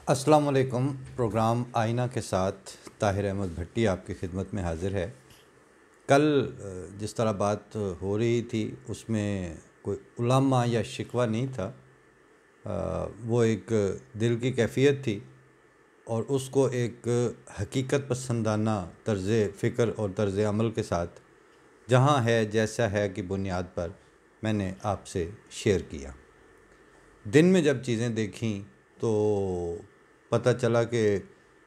السلام علیکم۔ پروگرام آئینہ کے ساتھ طاہر احمد بھٹی آپ کی خدمت میں حاضر ہے۔ کل جس طرح بات ہو رہی تھی اس میں کوئی علامہ یا شکوہ نہیں تھا، وہ ایک دل کی کیفیت تھی اور اس کو ایک حقیقت پسندانہ طرز فکر اور طرز عمل کے ساتھ جہاں ہے جیسا ہے کی بنیاد پر میں نے آپ سے شیئر کیا۔ دن میں جب چیزیں دیکھیں تو پتہ چلا کہ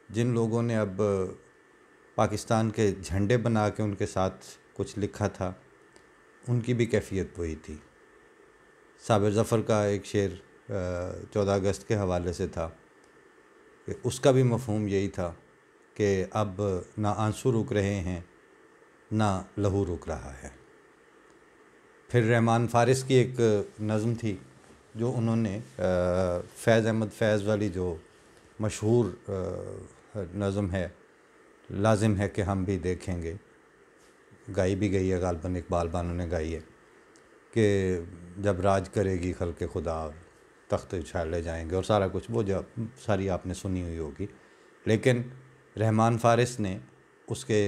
جن لوگوں نے اب پاکستان کے جھنڈے بنا کے ان کے ساتھ کچھ لکھا تھا ان کی بھی کیفیت وہی تھی۔ صابر ظفر کا ایک شعر 14 اگست کے حوالے سے تھا کہ اس کا بھی مفہوم یہی تھا کہ اب نہ آنسو رک رہے ہیں نہ لہو رک رہا ہے۔ پھر رحمان فارس کی ایک نظم تھی جو انہوں نے فیض احمد فیض والی جو مشہور نظم ہے، لازم ہے کہ ہم بھی دیکھیں گے، گائی بھی گئی ہے، غالباً اقبال بانو نے گائی ہے کہ جب راج کرے گی خلق خدا تخت اچھالے جائیں گے، اور سارا کچھ وہ جو ساری آپ نے سنی ہوئی ہوگی۔ لیکن رحمان فارس نے اس کے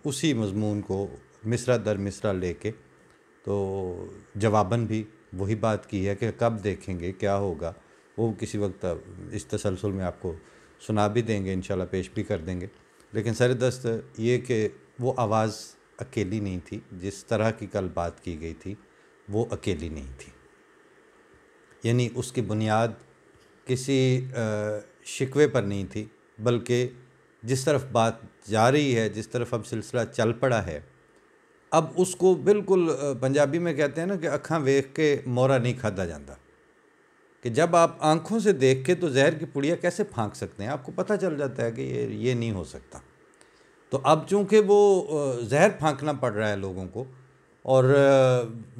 اسی مضمون کو مصرع در مصرع لے کے تو جواباً بھی وہی بات کی ہے کہ کب دیکھیں گے، کیا ہوگا، وہ کسی وقت اس تسلسل میں آپ کو سنا بھی دیں گے، انشاءاللہ پیش بھی کر دیں گے۔ لیکن سر دست یہ کہ وہ آواز اکیلی نہیں تھی، جس طرح کی کل بات کی گئی تھی وہ اکیلی نہیں تھی، یعنی اس کی بنیاد کسی شکوے پر نہیں تھی، بلکہ جس طرف بات جا رہی ہے، جس طرف اب سلسلہ چل پڑا ہے، اب اس کو بالکل پنجابی میں کہتے ہیں نا کہ اکھاں ویکھ کے مورا نہیں کھادا جاندہ، کہ جب آپ آنکھوں سے دیکھ کے تو زہر کی پڑیا کیسے پھانک سکتے ہیں، آپ کو پتہ چل جاتا ہے کہ یہ نہیں ہو سکتا۔ تو اب چونکہ وہ زہر پھانکنا پڑ رہا ہے لوگوں کو، اور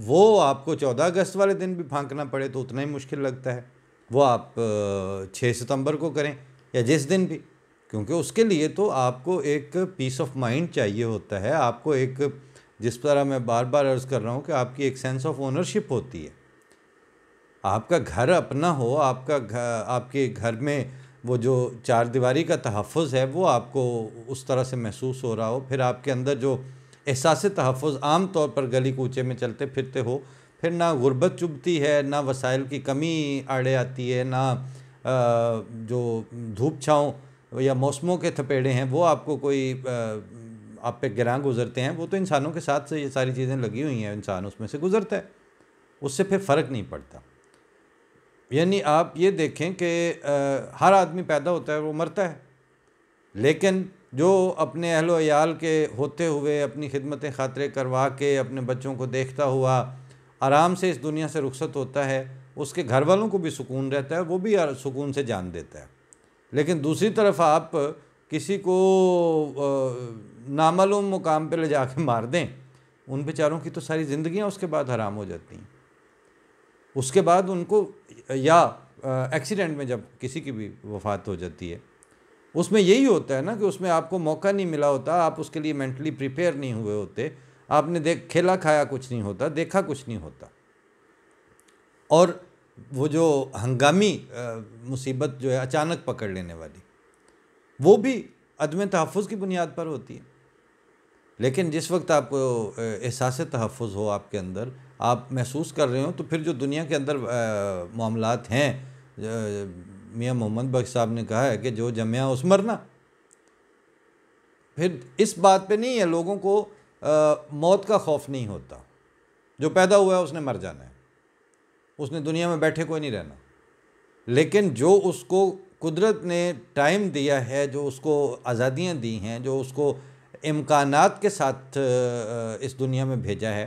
وہ آپ کو 14 اگست والے دن بھی پھانکنا پڑے تو اتنا ہی مشکل لگتا ہے، وہ آپ 6 ستمبر کو کریں یا جس دن بھی، کیونکہ اس کے لیے تو آپ کو ایک پیس آف مائنڈ چاہیے ہوتا ہے، آپ کو ایک، جس طرح میں بار بار عرض کر رہا ہوں کہ آپ کی ایک سینس آف اونرشپ ہوتی ہے، آپ کا گھر اپنا ہو، آپ کے گھر میں وہ جو چار دیواری کا تحفظ ہے وہ آپ کو اس طرح سے محسوس ہو رہا ہو، پھر آپ کے اندر جو احساس تحفظ عام طور پر گلی کوچے میں چلتے پھرتے ہو، پھر نہ غربت چبھتی ہے، نہ وسائل کی کمی آڑے آتی ہے، نہ جو دھوپ چھاؤں یا موسموں کے تھپیڑے ہیں وہ آپ کو کوئی آپ پہ گراں گزرتے ہیں، وہ تو انسانوں کے ساتھ سے یہ ساری چیزیں لگی ہوئی ہیں، انسان اس میں سے گزرتا ہے، اس سے پھر فرق نہیں پڑتا۔ یعنی آپ یہ دیکھیں کہ ہر آدمی پیدا ہوتا ہے وہ مرتا ہے، لیکن جو اپنے اہل و عیال کے ہوتے ہوئے اپنی خدمت خاطرے کروا کے اپنے بچوں کو دیکھتا ہوا آرام سے اس دنیا سے رخصت ہوتا ہے، اس کے گھر والوں کو بھی سکون رہتا ہے، وہ بھی سکون سے جان دیتا ہے۔ لیکن دوسری طرف آپ کسی کو نامعلوم مقام پہ لے جا کے مار دیں، ان بیچاروں کی تو ساری زندگیاں اس کے بعد حرام ہو جاتی ہیں۔ اس کے بعد ان کو یا ایکسیڈنٹ میں جب کسی کی بھی وفات ہو جاتی ہے، اس میں یہی ہوتا ہے نا کہ اس میں آپ کو موقع نہیں ملا ہوتا، آپ اس کے لیے مینٹلی پریپیئر نہیں ہوئے ہوتے، آپ نے کھیلا کھایا کچھ نہیں ہوتا، دیکھا کچھ نہیں ہوتا، اور وہ جو ہنگامی مصیبت جو ہے اچانک پکڑ لینے والی، وہ بھی عدم تحفظ کی بنیاد پر ہوتی ہے۔ لیکن جس وقت آپ کو احساس تحفظ ہو آپ کے اندر، آپ محسوس کر رہے ہوں، تو پھر جو دنیا کے اندر معاملات ہیں، میاں محمد بخش صاحب نے کہا ہے کہ جو جمیا اس مرنا، پھر اس بات پہ نہیں ہے، لوگوں کو موت کا خوف نہیں ہوتا، جو پیدا ہوا ہے اس نے مر جانا ہے، اس نے دنیا میں بیٹھے کوئی نہیں رہنا، لیکن جو اس کو قدرت نے ٹائم دیا ہے، جو اس کو آزادیاں دی ہیں، جو اس کو امکانات کے ساتھ اس دنیا میں بھیجا ہے،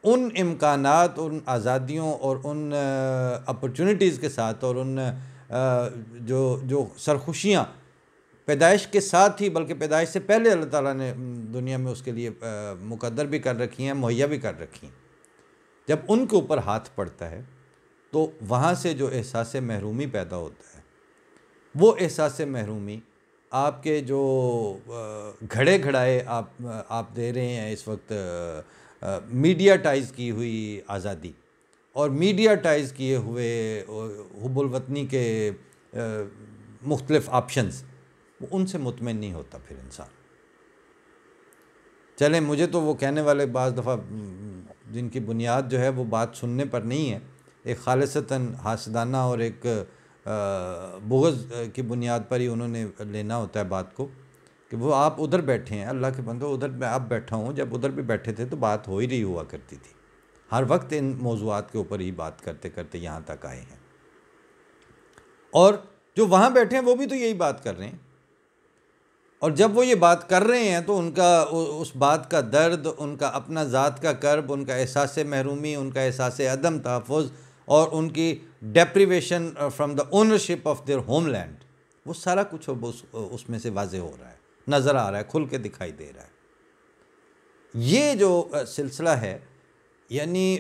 ان امکانات، ان آزادیوں اور ان اپرچونٹیز کے ساتھ، اور ان جو سرخوشیاں پیدائش کے ساتھ ہی بلکہ پیدائش سے پہلے اللہ تعالیٰ نے دنیا میں اس کے لیے مقدر بھی کر رکھی ہیں، مہیا بھی کر رکھی ہیں، جب ان کے اوپر ہاتھ پڑتا ہے تو وہاں سے جو احساس محرومی پیدا ہوتا ہے، وہ احساس محرومی آپ کے جو گھڑے گھڑائے آپ دے رہے ہیں اس وقت میڈیا ٹائز کی ہوئی آزادی اور میڈیا ٹائز کیے ہوئے حب الوطنی کے مختلف آپشنز، وہ ان سے مطمئن نہیں ہوتا پھر انسان. چلیں مجھے تو وہ کہنے والے بعض دفعہ جن کی بنیاد جو ہے وہ بات سننے پر نہیں ہے، ایک خالصتاً حاسدانہ اور ایک بغض کی بنیاد پر ہی انہوں نے لینا ہوتا ہے بات کو، کہ وہ آپ ادھر بیٹھے ہیں، اللہ کے بندو ادھر میں اب بیٹھا ہوں، جب ادھر بھی بیٹھے تھے تو بات ہو ہی رہی ہوا کرتی تھی، ہر وقت ان موضوعات کے اوپر ہی بات کرتے کرتے یہاں تک آئے ہیں. اور جو وہاں بیٹھے ہیں وہ بھی تو یہی بات کر رہے ہیں، اور جب وہ یہ بات کر رہے ہیں تو ان کا اس بات کا درد، ان کا اپنا ذات کا کرب، ان کا احساس محرومی، ان کا احساس عدم تحفظ، اور ان کی deprivation from the ownership of their home land, وہ سارا کچھ اس میں سے واضح ہو رہا ہے، نظر آ رہا ہے، کھل کے دکھائی دے رہا ہے. یہ جو سلسلہ ہے، یعنی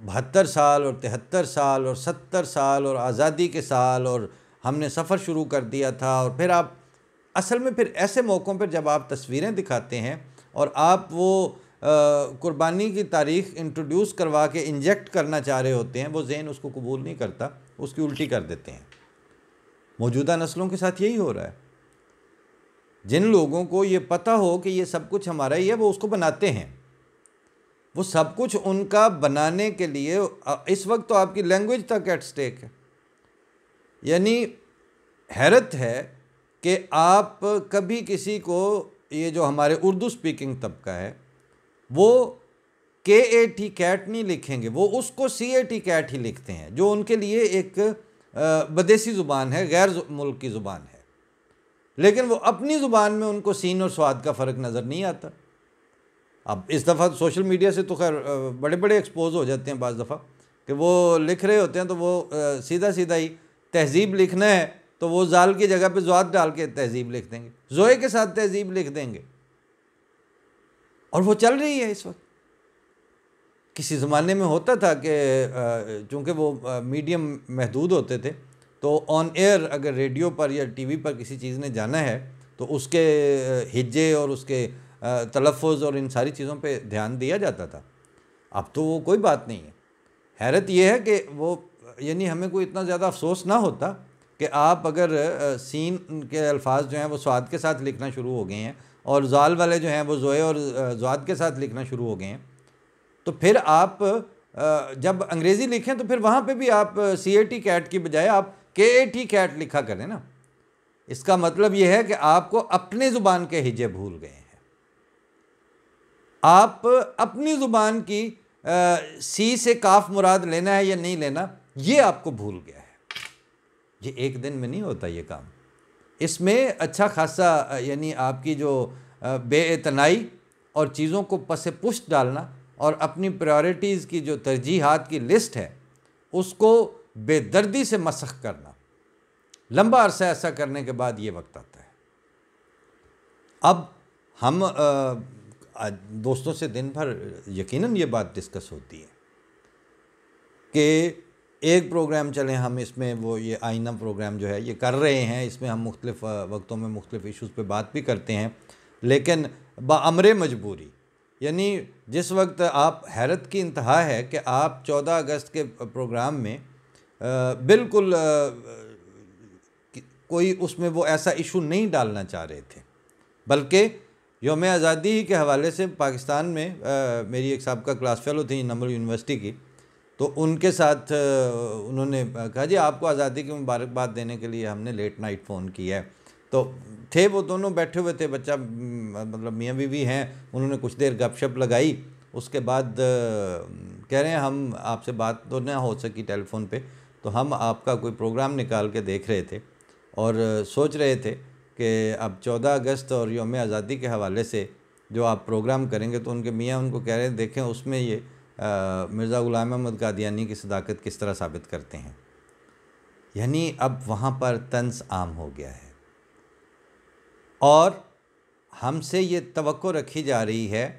72 سال اور 73 سال اور 70 سال اور آزادی کے سال، اور ہم نے سفر شروع کر دیا تھا، اور پھر آپ اصل میں پھر ایسے موقعوں پر جب آپ تصویریں دکھاتے ہیں اور آپ وہ قربانی کی تاریخ انٹروڈیوس کروا کے انجیکٹ کرنا چاہ رہے ہوتے ہیں، وہ ذہن اس کو قبول نہیں کرتا، اس کی الٹی کر دیتے ہیں. موجودہ نسلوں کے ساتھ یہی ہو رہا ہے. جن لوگوں کو یہ پتہ ہو کہ یہ سب کچھ ہمارا ہی ہے، وہ اس کو بناتے ہیں. وہ سب کچھ ان کا بنانے کے لیے اس وقت تو آپ کی لینگویج تک ایٹ سٹیک ہے. یعنی حیرت ہے کہ آپ کبھی کسی کو، یہ جو ہمارے اردو سپیکنگ طبقہ ہے، وہ KAT کیٹ نہیں لکھیں گے، وہ اس کو CAT کیٹ ہی لکھتے ہیں، جو ان کے لیے ایک بدیسی زبان ہے، غیر ملک کی زبان ہے. لیکن وہ اپنی زبان میں ان کو سین اور سواد کا فرق نظر نہیں آتا. اب اس دفعہ سوشل میڈیا سے تو خیر بڑے بڑے ایکسپوز ہو جاتے ہیں بعض دفعہ، کہ وہ لکھ رہے ہوتے ہیں تو وہ سیدھا سیدھا ہی تہذیب لکھنا ہے تو وہ زال کی جگہ پہ زواد ڈال کے تہذیب لکھ دیں گے، زوئے کے ساتھ تہذیب لکھ دیں گے. اور وہ چل رہی ہے اس وقت. کسی زمانے میں ہوتا تھا کہ چونکہ وہ میڈیم محدود ہوتے تھے، تو آن ایئر اگر ریڈیو پر یا ٹی وی پر کسی چیز نے جانا ہے تو اس کے ہجے اور اس کے تلفظ اور ان ساری چیزوں پہ دھیان دیا جاتا تھا. اب تو وہ کوئی بات نہیں ہے. حیرت یہ ہے کہ وہ، یعنی ہمیں کوئی اتنا زیادہ افسوس نہ ہوتا کہ آپ اگر سین کے الفاظ جو ہیں وہ سواد کے ساتھ لکھنا شروع ہو گئے ہیں، اور زال والے جو ہیں وہ زوئے اور زواد کے ساتھ لکھنا شروع ہو گئے ہیں، تو پھر آپ جب انگریزی لکھیں تو پھر وہاں پہ بھی آپ CAT کیٹ کی بجائے آپ KAT کیٹ لکھا کریں نا. اس کا مطلب یہ ہے کہ آپ کو اپنے زبان کے ہجے بھول گئے ہیں. آپ اپنی زبان کی سی سے کاف مراد لینا ہے یا نہیں لینا، یہ آپ کو بھول گیا ہے. یہ ایک دن میں نہیں ہوتا یہ کام. اس میں اچھا خاصا، یعنی آپ کی جو بے اعتنائی اور چیزوں کو پس پشت ڈالنا اور اپنی پرائورٹیز کی جو ترجیحات کی لسٹ ہے اس کو بے دردی سے مسخ کرنا، لمبا عرصہ ایسا کرنے کے بعد یہ وقت آتا ہے. اب ہم دوستوں سے دن بھر یقیناً یہ بات ڈسکس ہوتی ہے کہ ایک پروگرام چلیں ہم اس میں، وہ یہ آئینہ پروگرام جو ہے یہ کر رہے ہیں، اس میں ہم مختلف وقتوں میں مختلف ایشوز پہ بات بھی کرتے ہیں، لیکن بامر مجبوری، یعنی جس وقت آپ، حیرت کی انتہا ہے کہ آپ 14 اگست کے پروگرام میں بالکل کوئی اس میں وہ ایسا ایشو نہیں ڈالنا چاہ رہے تھے، بلکہ یوم آزادی کے حوالے سے پاکستان میں میری ایک سابقہ کلاس فیلو تھی نمبل یونیورسٹی کی، تو ان کے ساتھ انہوں نے کہا جی آپ کو آزادی کی مبارکباد دینے کے لیے ہم نے لیٹ نائٹ فون کیا ہے. تو تھے وہ دونوں بیٹھے ہوئے تھے، بچہ مطلب میاں بیوی ہیں، انہوں نے کچھ دیر گپ شپ لگائی، اس کے بعد کہہ رہے ہیں ہم آپ سے بات تو نہ ہو سکی ٹیلی فون پہ، تو ہم آپ کا کوئی پروگرام نکال کے دیکھ رہے تھے اور سوچ رہے تھے کہ اب 14 اگست اور یوم آزادی کے حوالے سے جو آپ پروگرام کریں گے، تو ان کے میاں ان کو کہہ رہے ہیں دیکھیں اس میں یہ مرزا غلام احمد قادیانی کی صداقت کس طرح ثابت کرتے ہیں. یعنی اب وہاں پر طنز عام ہو گیا ہے، اور ہم سے یہ توقع رکھی جا رہی ہے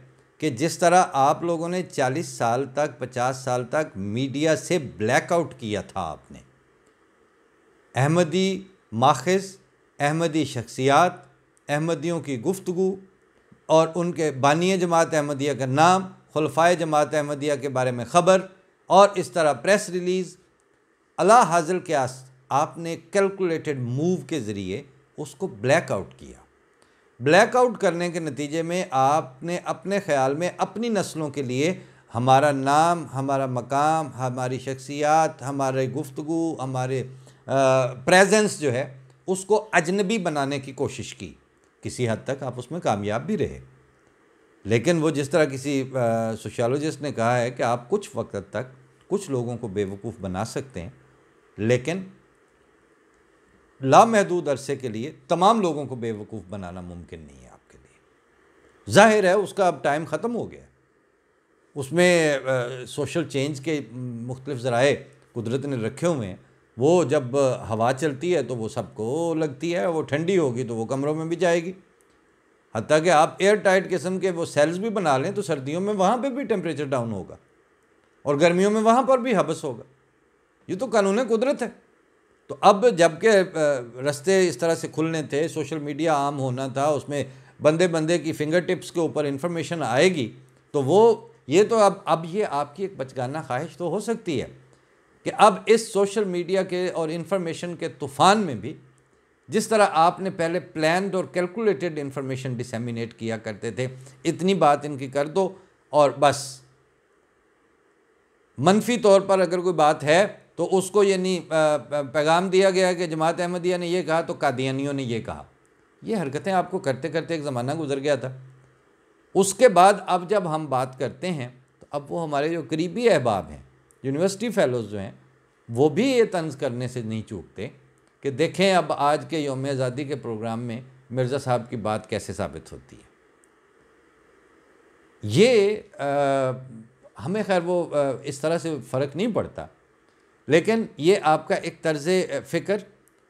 کہ جس طرح آپ لوگوں نے 40 سال تک 50 سال تک میڈیا سے بلیک آؤٹ کیا تھا، آپ نے احمدی ماخذ، احمدی شخصیات، احمدیوں کی گفتگو اور ان کے بانی جماعت احمدیہ کا نام، خلفائے جماعت احمدیہ کے بارے میں خبر، اور اس طرح پریس ریلیز الا حاصل قیاس آپ نے کیلکولیٹڈ موو کے ذریعے اس کو بلیک آؤٹ کیا. بلیک آؤٹ کرنے کے نتیجے میں آپ نے اپنے خیال میں اپنی نسلوں کے لیے ہمارا نام، ہمارا مقام، ہماری شخصیات، ہمارے گفتگو، ہمارے پریزنس جو ہے اس کو اجنبی بنانے کی کوشش کی. کسی حد تک آپ اس میں کامیاب بھی رہے، لیکن وہ جس طرح کسی سوشیالوجسٹ نے کہا ہے کہ آپ کچھ وقت تک کچھ لوگوں کو بیوقوف بنا سکتے ہیں، لیکن لامحدود عرصے کے لیے تمام لوگوں کو بیوقوف بنانا ممکن نہیں ہے آپ کے لیے. ظاہر ہے اس کا اب ٹائم ختم ہو گیا. اس میں سوشل چینج کے مختلف ذرائع قدرت نے رکھے ہوئے ہیں. وہ جب ہوا چلتی ہے تو وہ سب کو لگتی ہے، وہ ٹھنڈی ہوگی تو وہ کمروں میں بھی جائے گی. حتیٰ کہ آپ ایئر ٹائٹ قسم کے وہ سیلز بھی بنا لیں تو سردیوں میں وہاں پہ بھی ٹیمپریچر ڈاؤن ہوگا اور گرمیوں میں وہاں پر بھی حبس ہوگا. یہ تو قانون قدرت ہے. تو اب جب کہ رستے اس طرح سے کھلنے تھے، سوشل میڈیا عام ہونا تھا، اس میں بندے بندے کی فنگر ٹپس کے اوپر انفارمیشن آئے گی، تو وہ یہ تو اب یہ آپ کی ایک بچگانہ خواہش تو ہو سکتی ہے کہ اب اس سوشل میڈیا کے اور انفارمیشن کے طوفان میں بھی جس طرح آپ نے پہلے پلانڈ اور کیلکولیٹڈ انفارمیشن ڈسیمینیٹ کیا کرتے تھے، اتنی بات ان کی کر دو اور بس. منفی طور پر اگر کوئی بات ہے تو اس کو یعنی پیغام دیا گیا کہ جماعت احمدیہ نے یہ کہا تو قادیانیوں نے یہ کہا. یہ حرکتیں آپ کو کرتے کرتے ایک زمانہ گزر گیا تھا. اس کے بعد اب جب ہم بات کرتے ہیں تو اب وہ ہمارے جو قریبی احباب ہیں، یونیورسٹی فیلوز جو ہیں، وہ بھی یہ طنز کرنے سے نہیں چوکتے کہ دیکھیں اب آج کے یوم آزادی کے پروگرام میں مرزا صاحب کی بات کیسے ثابت ہوتی ہے. یہ ہمیں خیر وہ اس طرح سے فرق نہیں پڑتا، لیکن یہ آپ کا ایک طرز فکر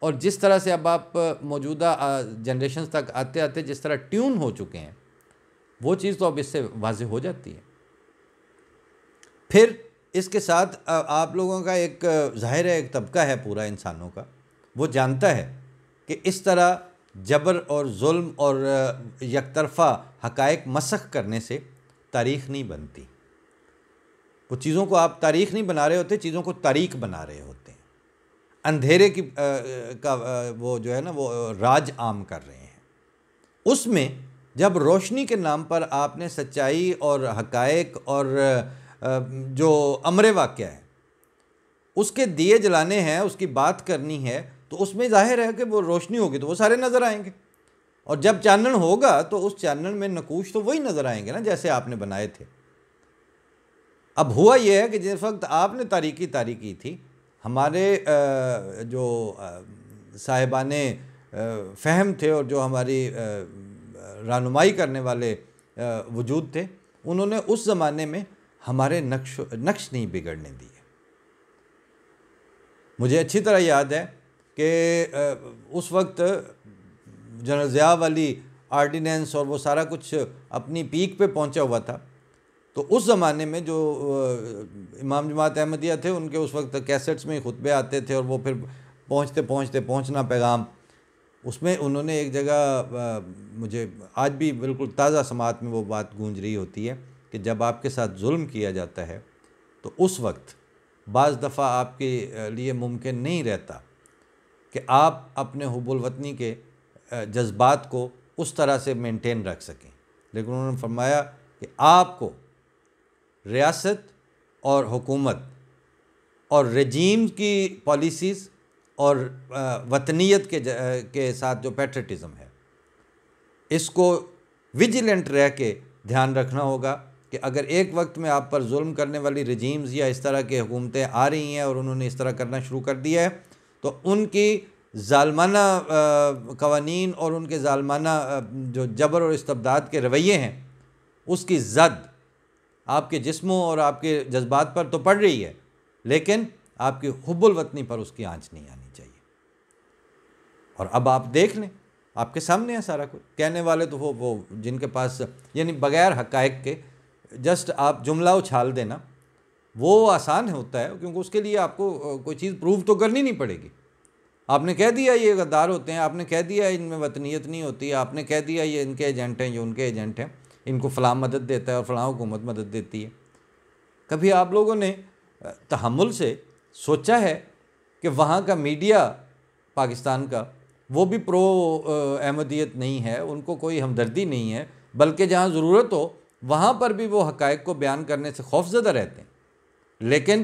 اور جس طرح سے اب آپ موجودہ جنریشنز تک آتے آتے جس طرح ٹیون ہو چکے ہیں، وہ چیز تو اب اس سے واضح ہو جاتی ہے. پھر اس کے ساتھ آپ لوگوں کا ایک ظاہر ہے ایک طبقہ ہے پورا انسانوں کا، وہ جانتا ہے کہ اس طرح جبر اور ظلم اور یک طرفہ حقائق مسخ کرنے سے تاریخ نہیں بنتی. وہ چیزوں کو آپ تاریخ نہیں بنا رہے ہوتے، چیزوں کو تاریخ بنا رہے ہوتے ہیں. اندھیرے کی کا وہ جو ہے نا وہ راج عام کر رہے ہیں. اس میں جب روشنی کے نام پر آپ نے سچائی اور حقائق اور جو امر واقعہ ہے اس کے دیے جلانے ہیں، اس کی بات کرنی ہے، تو اس میں ظاہر ہے کہ وہ روشنی ہوگی تو وہ سارے نظر آئیں گے، اور جب چانن ہوگا تو اس چانن میں نقوش تو وہی نظر آئیں گے نا جیسے آپ نے بنائے تھے. اب ہوا یہ ہے کہ جس وقت آپ نے تاریخی تھی، ہمارے جو صاحبان فہم تھے اور جو ہماری رہنمائی کرنے والے وجود تھے، انہوں نے اس زمانے میں ہمارے نقش نہیں بگڑنے دیے. مجھے اچھی طرح یاد ہے کہ اس وقت جنرل ضیاء والی آرڈیننس اور وہ سارا کچھ اپنی پیک پہ پہنچا ہوا تھا. تو اس زمانے میں جو امام جماعت احمدیہ تھے، ان کے اس وقت کیسٹس میں خطبے آتے تھے اور وہ پھر پہنچنا پیغام، اس میں انہوں نے ایک جگہ مجھے آج بھی بالکل تازہ سماعت میں وہ بات گونج رہی ہوتی ہے کہ جب آپ کے ساتھ ظلم کیا جاتا ہے تو اس وقت بعض دفعہ آپ کے لیے ممکن نہیں رہتا کہ آپ اپنے حب الوطنی کے جذبات کو اس طرح سے مینٹین رکھ سکیں، لیکن انہوں نے فرمایا کہ آپ کو ریاست اور حکومت اور رجیم کی پالیسیز اور وطنیت کے ساتھ جو پیٹریٹزم ہے، اس کو ویجیلنٹ رہ کے دھیان رکھنا ہوگا کہ اگر ایک وقت میں آپ پر ظلم کرنے والی رجیمز یا اس طرح کی حکومتیں آ رہی ہیں اور انہوں نے اس طرح کرنا شروع کر دیا ہے، تو ان کی ظالمانہ قوانین اور ان کے ظالمانہ جو جبر اور استبداد کے رویے ہیں، اس کی زد آپ کے جسموں اور آپ کے جذبات پر تو پڑ رہی ہے، لیکن آپ کی حب الوطنی پر اس کی آنچ نہیں آنی چاہیے. اور اب آپ دیکھ لیں، آپ کے سامنے ہے سارا کچھ. کہنے والے تو وہ جن کے پاس یعنی بغیر حقائق کے جسٹ آپ جملہ اچھال دینا وہ آسان ہوتا ہے، کیونکہ اس کے لیے آپ کو کوئی چیز پروف تو کرنی نہیں پڑے گی. آپ نے کہہ دیا یہ غدار ہوتے ہیں، آپ نے کہہ دیا ان میں وطنیت نہیں ہوتی، آپ نے کہہ دیا یہ ان کے ایجنٹ ہیں، یہ ان کے ایجنٹ ہیں، ان کو فلاں مدد دیتا ہے اور فلاں حکومت مدد دیتی ہے. کبھی آپ لوگوں نے تحمل سے سوچا ہے کہ وہاں کا میڈیا پاکستان کا وہ بھی پرو احمدیت نہیں ہے، ان کو کوئی ہمدردی نہیں ہے، بلکہ جہاں ضرورت ہو وہاں پر بھی وہ حقائق کو بیان کرنے سے خوف زدہ رہتے ہیں۔ لیکن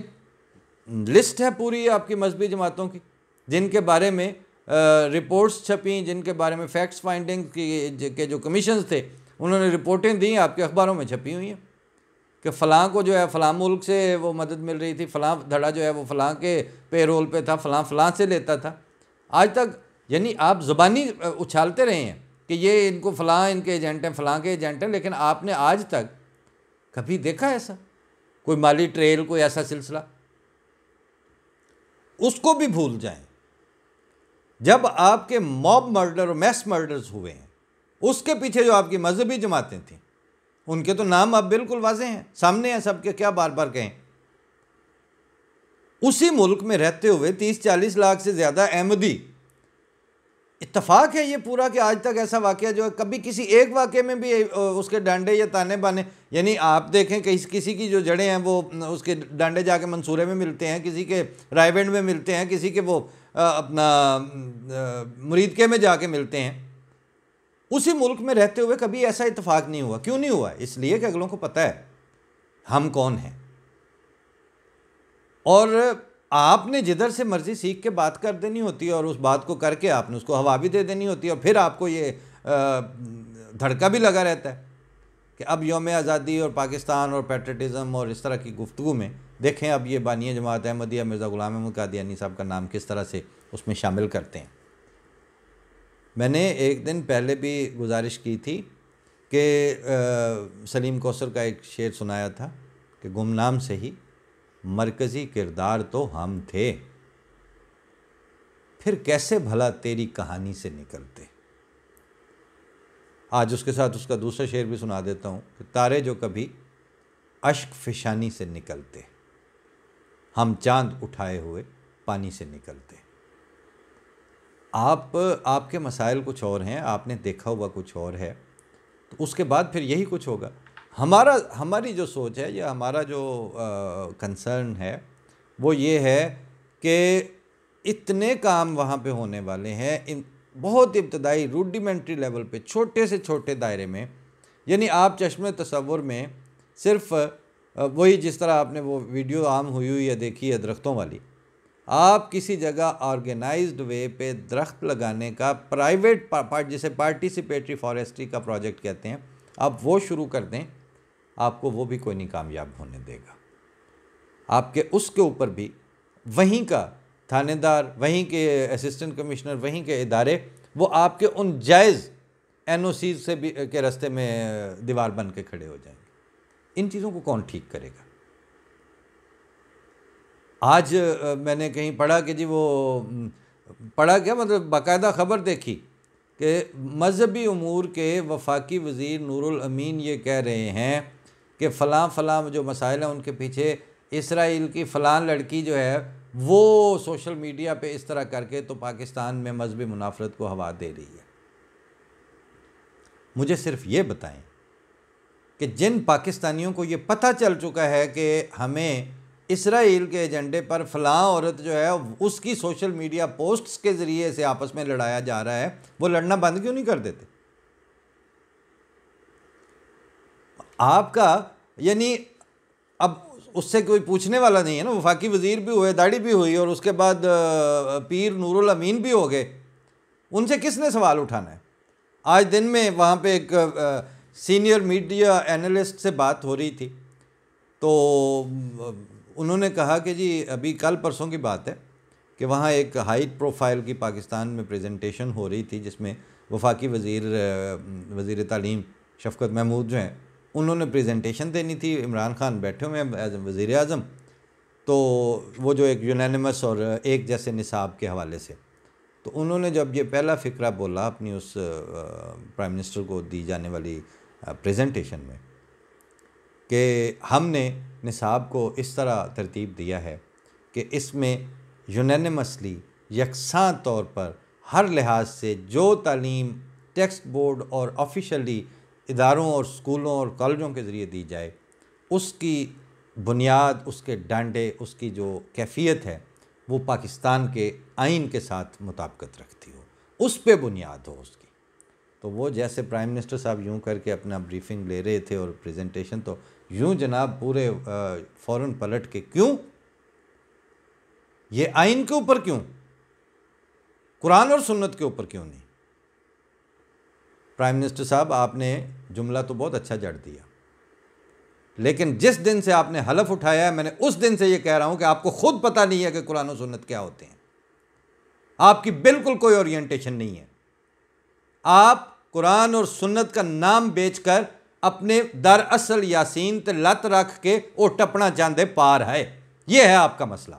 لسٹ ہے پوری آپ کی مذہبی جماعتوں کی جن کے بارے میں رپورٹس چھپیں، جن کے بارے میں فیکٹس فائنڈنگ کے جو کمیشنز تھے انہوں نے رپورٹیں دیں، آپ کے اخباروں میں چھپی ہوئی ہیں کہ فلاں کو جو ہے فلاں ملک سے وہ مدد مل رہی تھی، فلاں دھڑا جو ہے وہ فلاں کے پے رول پہ تھا، فلاں فلاں سے لیتا تھا۔ آج تک یعنی آپ زبانی اچھالتے رہے ہیں کہ یہ ان کو فلاں ان کے ایجنٹ ہیں، فلاں کے ایجنٹ ہیں، لیکن آپ نے آج تک کبھی دیکھا ایسا کوئی مالی ٹریل، کوئی ایسا سلسلہ؟ اس کو بھی بھول جائیں۔ جب آپ کے موب مرڈر اور میس مرڈرز ہوئے ہیں، اس کے پیچھے جو آپ کی مذہبی جماعتیں تھیں ان کے تو نام اب بالکل واضح ہیں، سامنے ہیں سب کے، کیا بار بار کہیں۔ اسی ملک میں رہتے ہوئے 30-40 لاکھ سے زیادہ احمدی، اتفاق ہے یہ پورا کہ آج تک ایسا واقعہ جو ہے کبھی کسی ایک واقعے میں بھی اس کے ڈانڈے یا تانے بانے، یعنی آپ دیکھیں کہ کسی کی جو جڑیں ہیں وہ اس کے ڈانڈے جا کے منصورے میں ملتے ہیں، کسی کے رائے ونڈ میں ملتے ہیں، کسی کے وہ اپنا مریدکے میں جا کے ملتے ہیں۔ اسی ملک میں رہتے ہوئے کبھی ایسا اتفاق نہیں ہوا۔ کیوں نہیں ہوا؟ اس لیے کہ اگلوں کو پتہ ہے ہم کون ہیں، اور آپ نے جدھر سے مرضی سیکھ کے بات کر دینی ہوتی ہے، اور اس بات کو کر کے آپ نے اس کو ہوا بھی دے دینی ہوتی ہے، اور پھر آپ کو یہ دھڑکا بھی لگا رہتا ہے کہ اب یوم آزادی اور پاکستان اور پیٹریٹزم اور اس طرح کی گفتگو میں دیکھیں اب یہ بانی جماعت احمدیہ مرزا غلام احمد قادیانی صاحب کا نام کس طرح سے اس میں شامل کرتے ہیں۔ میں نے ایک دن پہلے بھی گزارش کی تھی کہ سلیم کوثر کا ایک شعر سنایا تھا کہ گمنام سے ہی مرکزی کردار تو ہم تھے، پھر کیسے بھلا تیری کہانی سے نکلتے۔ آج اس کے ساتھ اس کا دوسرا شعر بھی سنا دیتا ہوں کہ تارے جو کبھی اشک فشانی سے نکلتے، ہم چاند اٹھائے ہوئے پانی سے نکلتے۔ آپ کے مسائل کچھ اور ہیں، آپ نے دیکھا ہوا کچھ اور ہے، تو اس کے بعد پھر یہی کچھ ہوگا۔ ہماری جو سوچ ہے یا ہمارا جو کنسرن ہے وہ یہ ہے کہ اتنے کام وہاں پہ ہونے والے ہیں، بہت ابتدائی روڈیمنٹری لیول پہ، چھوٹے سے چھوٹے دائرے میں، یعنی آپ چشم تصور میں صرف وہی جس طرح آپ نے وہ ویڈیو عام ہوئی ہے دیکھی ہے درختوں والی، آپ کسی جگہ آرگنائزڈ وے پہ درخت لگانے کا پرائیویٹ جسے پارٹیسپیٹری فارسٹری کا پروجیکٹ کہتے ہیں، آپ وہ شروع کر دیں، آپ کو وہ بھی کوئی نہیں کامیاب ہونے دے گا۔ آپ کے اس کے اوپر بھی وہیں کا تھانے دار، وہیں کے اسسٹنٹ کمشنر، وہیں کے ادارے، وہ آپ کے ان جائز این او سیز سے بھی کے راستے میں دیوار بن کے کھڑے ہو جائیں گے۔ ان چیزوں کو کون ٹھیک کرے گا؟ آج میں نے کہیں پڑھا کہ جی وہ پڑھا کیا مطلب باقاعدہ خبر دیکھی کہ مذہبی امور کے وفاقی وزیر نور الامین یہ کہہ رہے ہیں کہ فلاں فلاں جو مسائل ہیں ان کے پیچھے اسرائیل کی فلاں لڑکی جو ہے وہ سوشل میڈیا پہ اس طرح کر کے تو پاکستان میں مذہبی منافرت کو ہوا دے رہی ہے۔ مجھے صرف یہ بتائیں کہ جن پاکستانیوں کو یہ پتہ چل چکا ہے کہ ہمیں اسرائیل کے ایجنڈے پر فلاں عورت جو ہے اس کی سوشل میڈیا پوسٹس کے ذریعے سے آپس میں لڑایا جا رہا ہے، وہ لڑنا بند کیوں نہیں کر دیتے؟ آپ کا یعنی اب اس سے کوئی پوچھنے والا نہیں ہے نا، وفاقی وزیر بھی ہوئے، داڑھی بھی ہوئی، اور اس کے بعد پیر نور الامین بھی ہو گئے، ان سے کس نے سوال اٹھانا ہے؟ آج دن میں وہاں پہ ایک سینئر میڈیا اینالسٹ سے بات ہو رہی تھی، تو انہوں نے کہا کہ جی ابھی کل پرسوں کی بات ہے کہ وہاں ایک ہائی پروفائل کی پاکستان میں پریزنٹیشن ہو رہی تھی جس میں وفاقی وزیر تعلیم شفقت محمود جو ہیں انہوں نے پریزنٹیشن دینی تھی، عمران خان بیٹھے ہوئے ہیں ایز وزیر اعظم، تو وہ جو ایک یونینمس اور ایک جیسے نصاب کے حوالے سے، تو انہوں نے جب یہ پہلا فقرہ بولا اپنی اس پرائم منسٹر کو دی جانے والی پریزنٹیشن میں کہ ہم نے نصاب کو اس طرح ترتیب دیا ہے کہ اس میں یونینمسلی یکساں طور پر ہر لحاظ سے جو تعلیم ٹیکسٹ بورڈ اور آفیشلی اداروں اور اسکولوں اور کالجوں کے ذریعے دی جائے، اس کی بنیاد، اس کے ڈانڈے، اس کی جو کیفیت ہے وہ پاکستان کے آئین کے ساتھ مطابقت رکھتی ہو، اس پہ بنیاد ہو اس کی۔ تو وہ جیسے پرائم منسٹر صاحب یوں کر کے اپنا بریفنگ لے رہے تھے اور پریزنٹیشن، تو یوں جناب پورے فوراً پلٹ کے، کیوں یہ آئین کے اوپر کیوں، قرآن اور سنت کے اوپر کیوں نہیں؟ پرائم منسٹر صاحب آپ نے جملہ تو بہت اچھا جڑ دیا، لیکن جس دن سے آپ نے حلف اٹھایا ہے، میں نے اس دن سے یہ کہہ رہا ہوں کہ آپ کو خود پتہ نہیں ہے کہ قرآن و سنت کیا ہوتے ہیں، آپ کی بالکل کوئی اورینٹیشن نہیں ہے، آپ قرآن اور سنت کا نام بیچ کر اپنے در اصل یاسین تے لت رکھ کے او ٹپنا چاندے پار ہے، یہ ہے آپ کا مسئلہ۔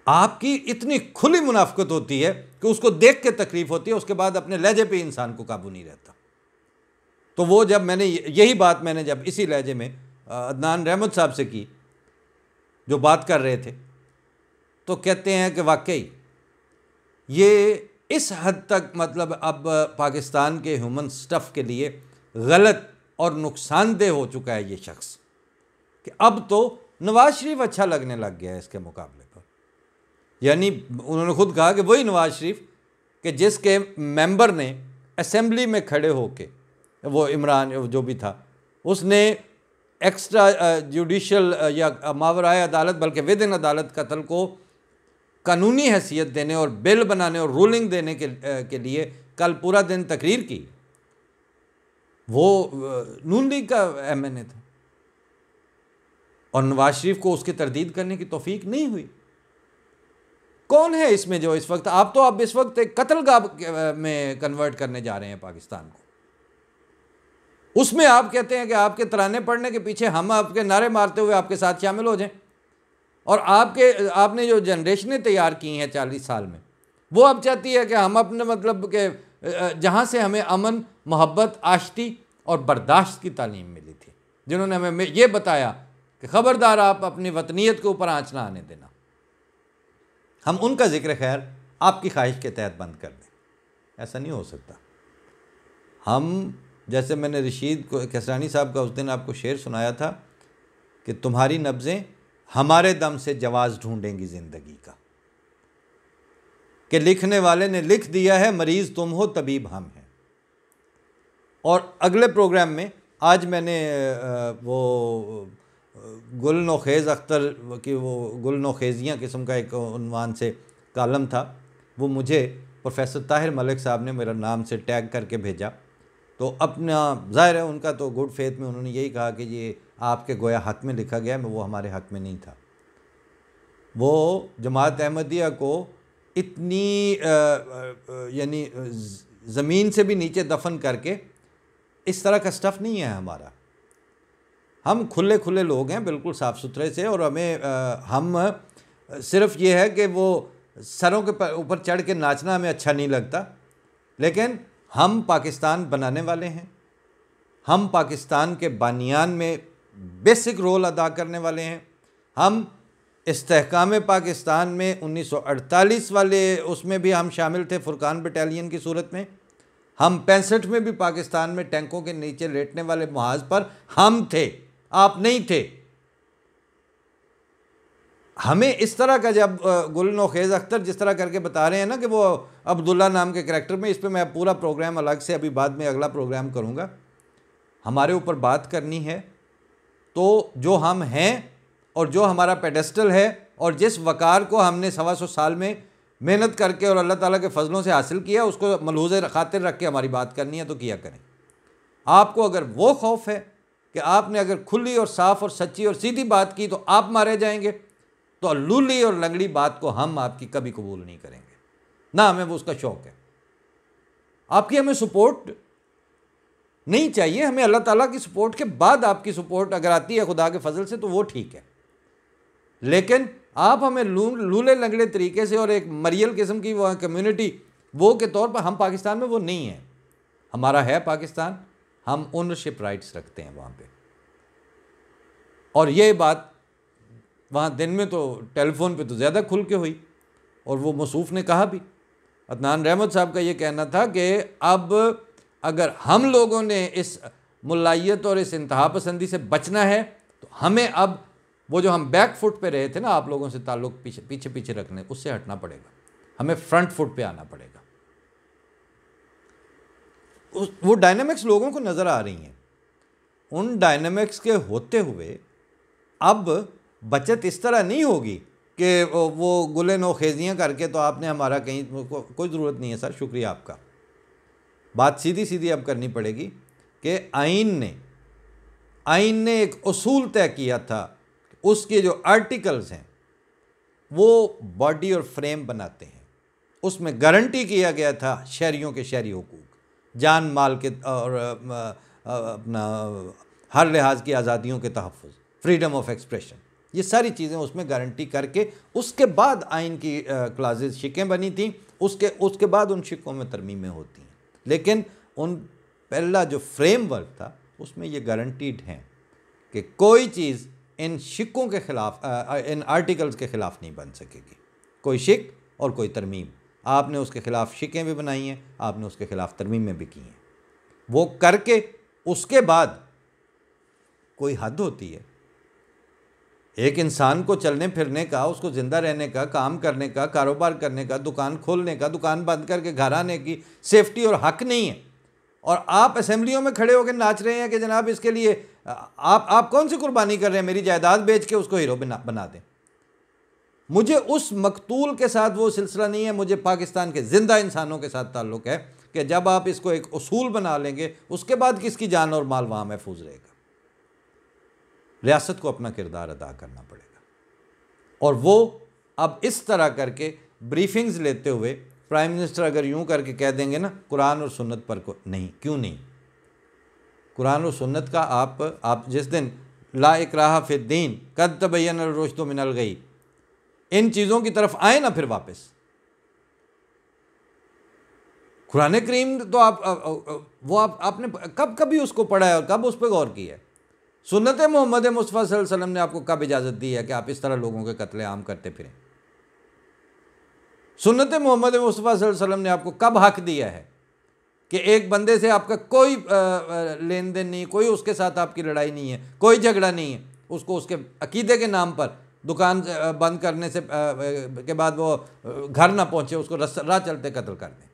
آپ کی اتنی کھلی منافقت ہوتی ہے کہ اس کو دیکھ کے تکلیف ہوتی ہے، اس کے بعد اپنے لہجے پہ انسان کو قابو نہیں رہتا۔ تو وہ جب میں نے یہی بات میں نے جب اسی لہجے میں عدنان رحمت صاحب سے کی، جو بات کر رہے تھے، تو کہتے ہیں کہ واقعی یہ اس حد تک مطلب اب پاکستان کے ہیومن سٹف کے لیے غلط اور نقصان دہ ہو چکا ہے یہ شخص، کہ اب تو نواز شریف اچھا لگنے لگ گیا ہے اس کے مقابلے پر۔ یعنی انہوں نے خود کہا کہ وہی نواز شریف کہ جس کے ممبر نے اسمبلی میں کھڑے ہو کے، وہ عمران جو بھی تھا، اس نے ایکسٹرا جوڈیشل یا ماورائے عدالت بلکہ ود ان عدالت قتل کو قانونی حیثیت دینے اور بل بنانے اور رولنگ دینے کے لیے کل پورا دن تقریر کی، وہ نون لیگ کا ایم این اے تھا، اور نواز شریف کو اس کی تردید کرنے کی توفیق نہیں ہوئی۔ کون ہے اس میں جو اس وقت اب اس وقت ایک قتل گاہ میں کنورٹ کرنے جا رہے ہیں پاکستان کو؟ اس میں آپ کہتے ہیں کہ آپ کے ترانے پڑھنے کے پیچھے ہم آپ کے نعرے مارتے ہوئے آپ کے ساتھ شامل ہو جائیں، اور آپ نے جو جنریشنیں تیار کی ہیں 40 سال میں، وہ اب چاہتی ہے کہ ہم اپنے مطلب کہ جہاں سے ہمیں امن، محبت، آشتی اور برداشت کی تعلیم ملی تھی، جنہوں نے ہمیں یہ بتایا کہ خبردار آپ اپنی وطنیت کے اوپر آنچ نہ آنے دینا، ہم ان کا ذکر خیر آپ کی خواہش کے تحت بند کر دیں۔ ایسا نہیں ہو سکتا۔ ہم جیسے میں نے رشید کسرانی صاحب کا اس دن آپ کو شعر سنایا تھا کہ تمہاری نبضیں ہمارے دم سے جواز ڈھونڈیں گی زندگی کا، کہ لکھنے والے نے لکھ دیا ہے مریض تم ہو طبیب ہم ہیں۔ اور اگلے پروگرام میں آج میں نے وہ گل نوخیز اختر کی وہ گل نوخیزیاں قسم کا ایک عنوان سے کالم تھا، وہ مجھے پروفیسر طاہر ملک صاحب نے میرا نام سے ٹیگ کر کے بھیجا، تو اپنا ظاہر ہے ان کا تو گڈ فیتھ میں انہوں نے یہی کہا کہ یہ آپ کے گویا حق میں لکھا گیا ہے، وہ ہمارے حق میں نہیں تھا۔ وہ جماعت احمدیہ کو اتنی یعنی زمین سے بھی نیچے دفن کر کے اس طرح کا سٹف نہیں ہے ہمارا۔ ہم کھلے لوگ ہیں، بالکل صاف ستھرے سے، اور ہم صرف یہ ہے کہ وہ سروں کے اوپر چڑھ کے ناچنا ہمیں اچھا نہیں لگتا، لیکن ہم پاکستان بنانے والے ہیں، ہم پاکستان کے بانیان میں بیسک رول ادا کرنے والے ہیں۔ ہم استحکام پاکستان میں 1948 والے اس میں بھی ہم شامل تھے فرقان بٹالین کی صورت میں، ہم 65 میں بھی پاکستان میں ٹینکوں کے نیچے لیٹنے والے محاذ پر ہم تھے، آپ نہیں تھے۔ ہمیں اس طرح کا جب گل نوخیز اختر جس طرح کر کے بتا رہے ہیں نا کہ وہ عبداللہ نام کے کریکٹر میں، اس پہ میں پورا پروگرام الگ سے ابھی بعد میں اگلا پروگرام کروں گا، ہمارے اوپر بات کرنی ہے تو جو ہم ہیں اور جو ہمارا پیڈسٹل ہے اور جس وقار کو ہم نے 125 سال میں محنت کر کے اور اللہ تعالیٰ کے فضلوں سے حاصل کیا، اس کو ملحوظ خاطر رکھ کے ہماری بات کرنی ہے تو کیا کریں۔ آپ کو اگر وہ خوف ہے کہ آپ نے اگر کھلی اور صاف اور سچی اور سیدھی بات کی تو آپ مارے جائیں گے، تو لولی اور لنگڑی بات کو ہم آپ کی کبھی قبول نہیں کریں گے، نہ ہمیں وہ اس کا شوق ہے۔ آپ کی ہمیں سپورٹ نہیں چاہیے، ہمیں اللہ تعالیٰ کی سپورٹ کے بعد آپ کی سپورٹ اگر آتی ہے خدا کے فضل سے تو وہ ٹھیک ہے، لیکن آپ ہمیں لولے لنگڑے طریقے سے اور ایک مریل قسم کی وہ کمیونٹی وہ کے طور پر، ہم پاکستان میں وہ نہیں ہیں۔ ہمارا ہے پاکستان، ہم اونرشپ رائٹس رکھتے ہیں وہاں پہ، اور یہ بات وہاں دن میں تو ٹیلی فون پہ تو زیادہ کھل کے ہوئی، اور وہ موصوف نے کہا بھی، عدنان رحمت صاحب کا یہ کہنا تھا کہ اب اگر ہم لوگوں نے اس ملائیت اور اس انتہا پسندی سے بچنا ہے تو ہمیں اب وہ جو ہم بیک فٹ پہ رہے تھے نا آپ لوگوں سے تعلق پیچھے رکھنے، اس سے ہٹنا پڑے گا، ہمیں فرنٹ فٹ پہ آنا پڑے گا۔ وہ ڈائنامکس لوگوں کو نظر آ رہی ہیں، ان ڈائنامکس کے ہوتے ہوئے اب بچت اس طرح نہیں ہوگی کہ وہ گلے نو خیزیاں کر کے تو آپ نے ہمارا کہیں، کوئی ضرورت نہیں ہے سر، شکریہ آپ کا۔ بات سیدھی اب کرنی پڑے گی کہ آئین نے ایک اصول طے کیا تھا، اس کے جو آرٹیکلز ہیں وہ باڈی اور فریم بناتے ہیں، اس میں گارنٹی کیا گیا تھا شہریوں کے شہری حقوق، جان مال کے اور اپنا ہر لحاظ کی آزادیوں کے تحفظ، فریڈم آف ایکسپریشن، یہ ساری چیزیں اس میں گارنٹی کر کے اس کے بعد آئین کی کلازز شکیں بنی تھیں، اس کے بعد ان شکوں میں ترمیمیں ہوتی ہیں، لیکن ان پہلا جو فریم ورک تھا اس میں یہ گارنٹیڈ ہیں کہ کوئی چیز ان شکوں کے خلاف، ان آرٹیکلز کے خلاف نہیں بن سکے گی، کوئی شک اور کوئی ترمیم۔ آپ نے اس کے خلاف شکیں بھی بنائی ہیں، آپ نے اس کے خلاف ترمیمیں بھی کی ہیں، وہ کر کے اس کے بعد کوئی حد ہوتی ہے۔ ایک انسان کو چلنے پھرنے کا، اس کو زندہ رہنے کا، کام کرنے کا، کاروبار کرنے کا، دکان کھولنے کا، دکان بند کر کے گھر آنے کی سیفٹی اور حق نہیں ہے، اور آپ اسمبلیوں میں کھڑے ہو کے ناچ رہے ہیں کہ جناب اس کے لیے آپ کون سی قربانی کر رہے ہیں، میری جائیداد بیچ کے اس کو ہیرو بنا دیں۔ مجھے اس مقتول کے ساتھ وہ سلسلہ نہیں ہے، مجھے پاکستان کے زندہ انسانوں کے ساتھ تعلق ہے کہ جب آپ اس کو ایک اصول بنا لیں گے، اس کے بعد کس کی جان اور مال وہاں محفوظ رہے گا۔ ریاست کو اپنا کردار ادا کرنا پڑے گا، اور وہ اب اس طرح کر کے بریفنگز لیتے ہوئے پرائم منسٹر اگر یوں کر کے کہہ دیں گے نا قرآن اور سنت پر نہیں، کیوں نہیں؟ قرآن اور سنت کا آپ جس دن لا اکراہ فی الدین قد تبین الرشد من الغی، ان چیزوں کی طرف آئیں نا پھر واپس۔ قرآن کریم تو آپ نے کبھی اس کو پڑھا ہے اور کب اس پہ غور کیا ہے؟ سنت محمد مصطفیٰ صلی اللہ علیہ وسلم نے آپ کو کب اجازت دی ہے کہ آپ اس طرح لوگوں کے قتل عام کرتے پھریں؟ سنت محمد مصطفیٰ صلی اللہ علیہ وسلم نے آپ کو کب حق دیا ہے کہ ایک بندے سے آپ کا کوئی لین دین نہیں، کوئی اس کے ساتھ آپ کی لڑائی نہیں ہے، کوئی جھگڑا نہیں ہے، اس کو اس کے عقیدے کے نام پر دکان بند کرنے سے کے بعد وہ گھر نہ پہنچے اس کو راہ چلتے قتل کر دیں؟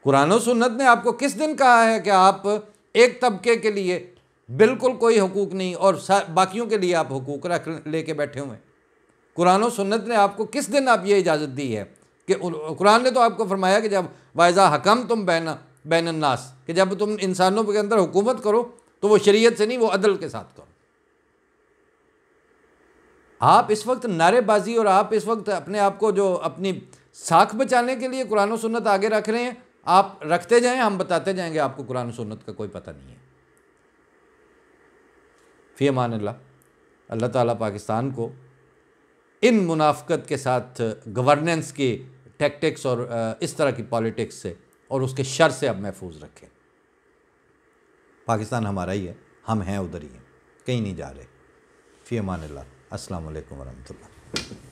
قرآن و سنت نے آپ کو کس دن کہا ہے کہ آپ ایک طبقے کے لیے بالکل کوئی حقوق نہیں اور باقیوں کے لیے آپ حقوق لے کے بیٹھے ہوئے ہیں؟ قرآن و سنت نے آپ کو کس دن آپ یہ اجازت دی ہے کہ قرآن نے تو آپ کو فرمایا کہ جب وَإِذَا حَكَمْتُمْ بَيْنَ النَّاسِ، کہ جب تم انسانوں کے اندر حکومت کرو تو وہ شریعت سے نہیں، وہ عدل کے ساتھ کرو۔ آپ اس وقت نعرے بازی اور آپ اس وقت اپنے آپ کو جو اپنی ساکھ بچانے کے لیے قرآن و سنت آگے رکھ رہے ہیں، آپ رکھتے جائیں، ہم بتاتے جائیں گے آپ کو قرآن و سنت کا کوئی پتہ نہیں ہے۔ فی امان اللہ۔ اللہ تعالیٰ پاکستان کو ان منافقت کے ساتھ گورننس کی ٹیکٹکس اور اس طرح کی پالیٹکس سے اور اس کے شر سے اب محفوظ رکھے۔ پاکستان ہمارا ہی ہے، ہم ہیں ادھر ہی ہیں، کہیں نہیں جا رہے۔ فی امان اللہ۔ السلام علیکم ورحمۃ اللہ۔